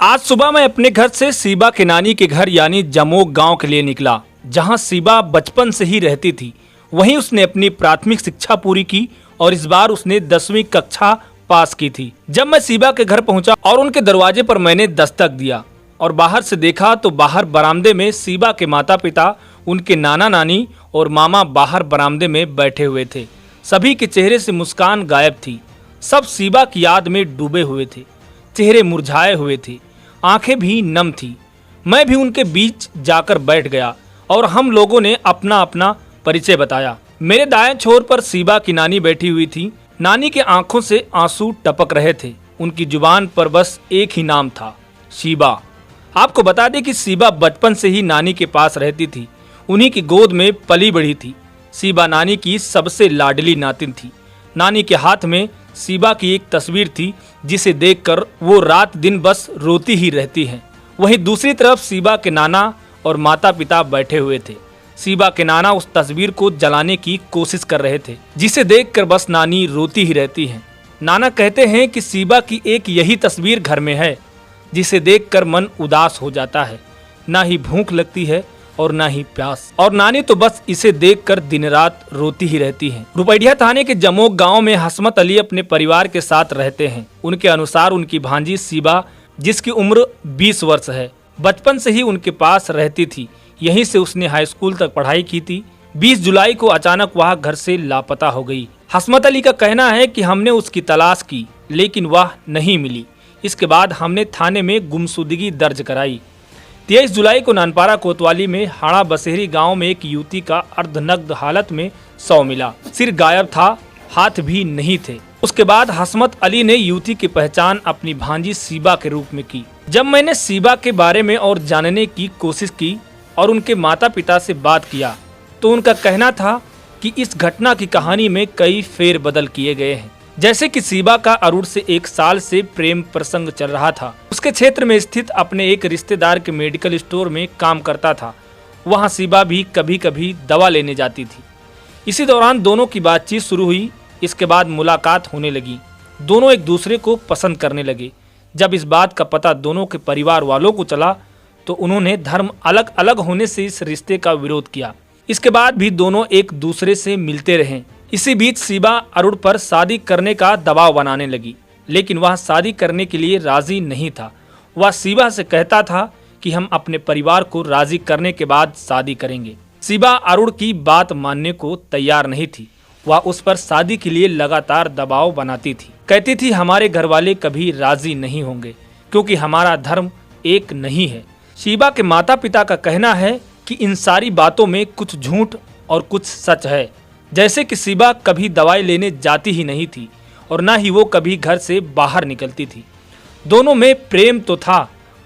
आज सुबह मैं अपने घर से सीबा के नानी के घर यानी जमोग गांव के लिए निकला, जहां सीबा बचपन से ही रहती थी। वहीं उसने अपनी प्राथमिक शिक्षा पूरी की और इस बार उसने 10वीं कक्षा पास की थी। जब मैं सीबा के घर पहुंचा और उनके दरवाजे पर मैंने दस्तक दिया और बाहर से देखा तो बाहर बरामदे में सीबा के माता पिता, उनके नाना नानी और मामा बाहर बरामदे में बैठे हुए थे। सभी के चेहरे से मुस्कान गायब थी। सब सीबा की याद में डूबे हुए थे। चेहरे मुरझाए हुए थे, आंखें भी नम थी। मैं भी उनके बीच जाकर बैठ गया और हम लोगों ने अपना अपना परिचय बताया। मेरे दाएं छोर पर सीबा की नानी बैठी हुई थी। नानी के आंखों से आंसू टपक रहे थे। उनकी जुबान पर बस एक ही नाम था, सीबा। आपको बता दें कि सीबा बचपन से ही नानी के पास रहती थी। उन्हीं की गोद में पली बढ़ी थी। सीबा नानी की सबसे लाडली नातिन थी। नानी के हाथ में सीबा की एक तस्वीर थी जिसे देखकर वो रात दिन बस रोती ही रहती हैं। वहीं दूसरी तरफ सीबा के नाना और माता पिता बैठे हुए थे। सीबा के नाना उस तस्वीर को जलाने की कोशिश कर रहे थे, जिसे देखकर बस नानी रोती ही रहती हैं। नाना कहते हैं कि सीबा की एक यही तस्वीर घर में है जिसे देखकर मन उदास हो जाता है। ना ही भूख लगती है और ना ही प्यास, और नानी तो बस इसे देखकर दिन रात रोती ही रहती हैं। रुपैडिया थाने के जमोग गांव में हसमत अली अपने परिवार के साथ रहते हैं। उनके अनुसार उनकी भांजी सीबा, जिसकी उम्र 20 वर्ष है, बचपन से ही उनके पास रहती थी। यहीं से उसने हाई स्कूल तक पढ़ाई की थी। 20 जुलाई को अचानक वह घर से लापता हो गई। हसमत अली का कहना है कि हमने उसकी तलाश की लेकिन वह नहीं मिली। इसके बाद हमने थाने में गुमशुदगी दर्ज कराई। 23 जुलाई को नानपारा कोतवाली में हाड़ा बसेरी गांव में एक युवती का अर्धनग्न हालत में शव मिला। सिर गायब था, हाथ भी नहीं थे। उसके बाद हसमत अली ने युवती की पहचान अपनी भांजी सीबा के रूप में की। जब मैंने सीबा के बारे में और जानने की कोशिश की और उनके माता पिता से बात किया तो उनका कहना था कि इस घटना की कहानी में कई फेरबदल किए गए हैं। जैसे कि सीबा का अरुण से 1 साल से प्रेम प्रसंग चल रहा था। उसके क्षेत्र में स्थित अपने एक रिश्तेदार के मेडिकल स्टोर में काम करता था। वहां सीबा भी कभी कभी दवा लेने जाती थी। इसी दौरान दोनों की बातचीत शुरू हुई। इसके बाद मुलाकात होने लगी। दोनों एक दूसरे को पसंद करने लगे। जब इस बात का पता दोनों के परिवार वालों को चला तो उन्होंने धर्म अलग अलग होने से इस रिश्ते का विरोध किया। इसके बाद भी दोनों एक दूसरे से मिलते रहे। इसी बीच सीबा अरुण पर शादी करने का दबाव बनाने लगी, लेकिन वह शादी करने के लिए राजी नहीं था। वह सीबा से कहता था कि हम अपने परिवार को राजी करने के बाद शादी करेंगे। सीबा अरुण की बात मानने को तैयार नहीं थी। वह उस पर शादी के लिए लगातार दबाव बनाती थी। कहती थी हमारे घर वाले कभी राजी नहीं होंगे क्योंकि हमारा धर्म एक नहीं है। सीबा के माता पिता का कहना है कि इन सारी बातों में कुछ झूठ और कुछ सच है। जैसे कि सीबा कभी दवाई लेने जाती ही नहीं थी और ना ही वो कभी घर से बाहर निकलती थी। दोनों में प्रेम तो था,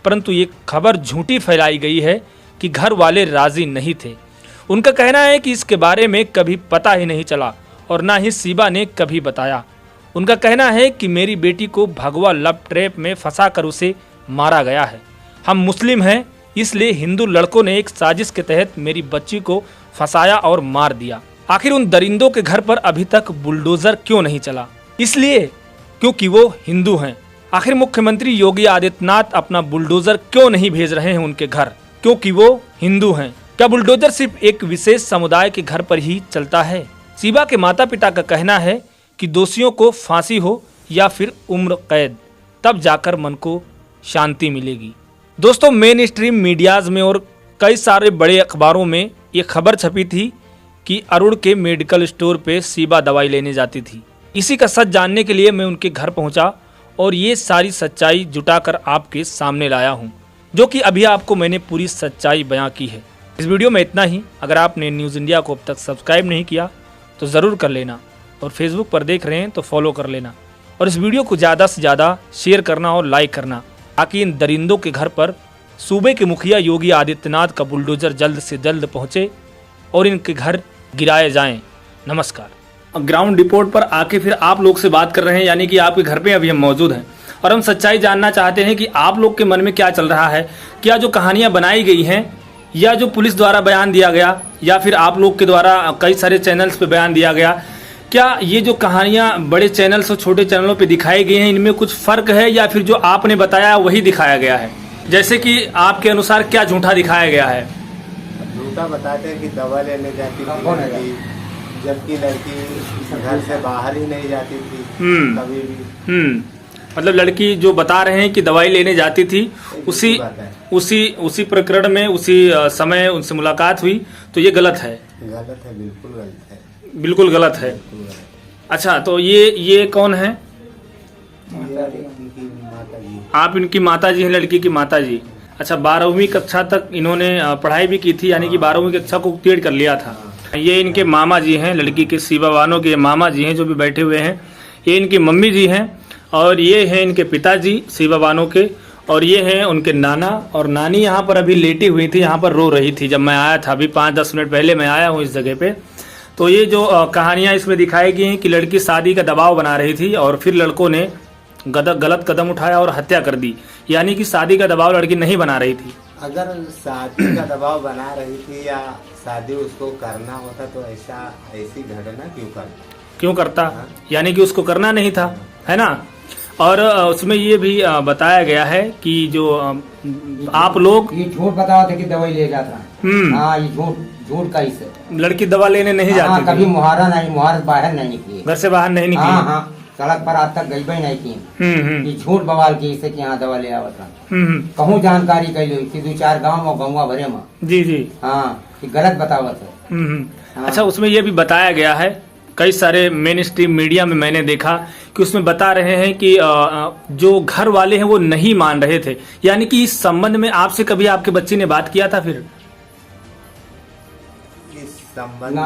परंतु ये खबर झूठी फैलाई गई है कि घर वाले राजी नहीं थे। उनका कहना है कि इसके बारे में कभी पता ही नहीं चला और ना ही सीबा ने कभी बताया। उनका कहना है कि मेरी बेटी को भगवा लव ट्रैप में फंसाकर उसे मारा गया है। हम मुस्लिम हैं, इसलिए हिंदू लड़कों ने एक साजिश के तहत मेरी बच्ची को फंसाया और मार दिया। आखिर उन दरिंदों के घर पर अभी तक बुलडोजर क्यों नहीं चला? इसलिए क्योंकि वो हिंदू हैं। आखिर मुख्यमंत्री योगी आदित्यनाथ अपना बुलडोजर क्यों नहीं भेज रहे हैं उनके घर? क्योंकि वो हिंदू हैं। क्या बुलडोजर सिर्फ एक विशेष समुदाय के घर पर ही चलता है? सीबा के माता पिता का कहना है कि दोषियों को फांसी हो या फिर उम्र कैद, तब जाकर मन को शांति मिलेगी। दोस्तों, मेन स्ट्रीम मीडियाज में और कई सारे बड़े अखबारों में ये खबर छपी थी कि अरुण के मेडिकल स्टोर पे सीबा दवाई लेने जाती थी। इसी का सच जानने के लिए मैं उनके घर पहुंचा और ये सारी सच्चाई जुटाकर आपके सामने लाया हूं, जो कि अभी आपको मैंने पूरी सच्चाई बयां की है। इस वीडियो में इतना ही। अगर आपने न्यूज़ इंडिया को अब तक सब्सक्राइब नहीं किया तो ज़रूर कर लेना, और फेसबुक पर देख रहे हैं तो फॉलो कर लेना, और इस वीडियो को ज़्यादा से ज़्यादा शेयर करना और लाइक करना, ताकि इन दरिंदों के घर पर सूबे के मुखिया योगी आदित्यनाथ का बुलडोजर जल्द से जल्द पहुंचे और इनके घर गिराए जाएं। नमस्कार। अब ग्राउंड रिपोर्ट पर आके फिर आप लोग से बात कर रहे हैं, यानी कि आपके घर पे अभी हम मौजूद हैं और हम सच्चाई जानना चाहते हैं कि आप लोग के मन में क्या चल रहा है। क्या जो कहानियां बनाई गई हैं या जो पुलिस द्वारा बयान दिया गया या फिर आप लोग के द्वारा कई सारे चैनल्स पे बयान दिया गया, क्या ये जो कहानियां बड़े चैनल्स और छोटे चैनलों पे दिखाई गई हैं, इनमें कुछ फर्क है या फिर जो आपने बताया वही दिखाया गया है? जैसे कि आपके अनुसार क्या झूठा दिखाया गया है? झूठा बताते हैं कि दवा लेने जाती थी लड़की, जबकि लड़की घर से बाहर ही नहीं जाती थी कभी भी। मतलब लड़की जो बता रहे हैं कि दवाई लेने जाती थी, उसी प्रकरण में उसी समय उनसे मुलाकात हुई, तो ये गलत है? गलत है, बिल्कुल गलत है। बिल्कुल गलत है। अच्छा, तो ये कौन है? इनकी माता जी। आप इनकी माता जी हैं, लड़की की माता जी। अच्छा, 12वीं कक्षा तक इन्होंने पढ़ाई भी की थी, यानी कि 12वीं कक्षा को उत्तीर्ण कर लिया था। ये इनके मामा जी हैं, लड़की के शिवा बानो के मामा जी हैं जो भी बैठे हुए हैं। ये इनकी मम्मी जी हैं और ये हैं इनके पिताजी शिवा बानो के, और ये हैं उनके नाना और नानी। यहाँ पर अभी लेटी हुई थी, यहाँ पर रो रही थी जब मैं आया था। अभी 5-10 मिनट पहले मैं आया हूँ इस जगह पे। तो ये जो कहानियाँ इसमें दिखाई गई हैं कि लड़की शादी का दबाव बना रही थी और फिर लड़कों ने गलत कदम उठाया और हत्या कर दी, यानी कि शादी का दबाव लड़की नहीं बना रही थी। अगर शादी का दबाव बना रही थी या शादी उसको करना होता तो ऐसी घटना क्यों करता? यानी कि उसको करना नहीं था, है ना? और उसमें ये भी बताया गया है कि जो आप लोग ये झूठ बताओ थे कि दवाई ले जाता। हाँ, ये झूठ का ही से लड़की दवा लेने नहीं जाती कभी मुहारा बाहर नहीं निकली, घर से बाहर नहीं निकली। हाँ, सड़क पर आज तक गई भी नहीं की। ये झूठ बवाल की इसे कि यहाँ दवा ले आवत। कहूँ जानकारी कैली 2-4 गाँव में गंगा भरे में। जी। हाँ, ये गलत बतावत है। अच्छा, उसमें ये भी बताया गया है, कई सारे मेन स्ट्रीम मीडिया में मैंने देखा कि उसमें बता रहे हैं कि जो घर वाले हैं वो नहीं मान रहे थे, यानी कि इस संबंध में आपसे कभी आपके बच्ची ने बात किया था? फिर इस संबंध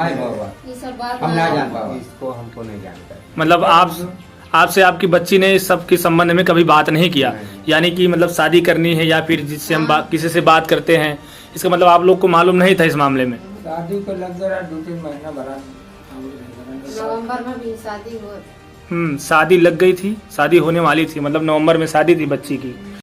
हम ना जान पाओ, इसको हमको नहीं जानता। मतलब आपसे आपकी बच्ची ने इस सब के संबंध में कभी बात नहीं किया, यानी कि मतलब शादी करनी है या फिर जिससे हम किसी से बात करते हैं, इसका मतलब आप लोग को मालूम नहीं था इस मामले में? शादी को लग गया 2-3 महीना भरा, नवंबर में भी शादी हो। शादी लग गई थी, शादी होने वाली थी, मतलब नवंबर में शादी थी बच्ची की।